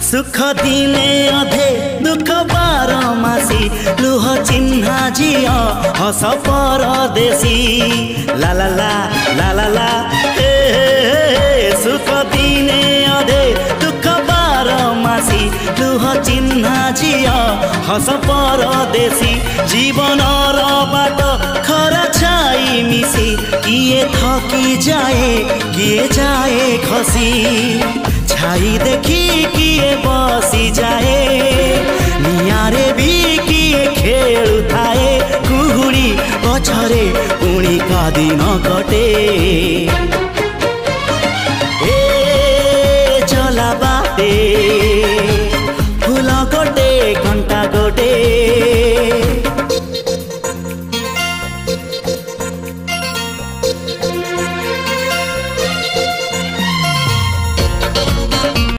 सुख दिने अधे दुख बारमासी लुह चिन्हा झिया हस परदेशी ला ला ला ला ला ला हे सुख दिने अधे दुख बारमासी लुह चिन्हा झिया हस परदेशी जीवन बाट खरा छाई मिसी किए थकी जाए किए जाए खसी छाई देखी किए बसी जाए नियारे भी किए खेलु थाए कुहुड़ी पछरे पुणी का दिन कटे।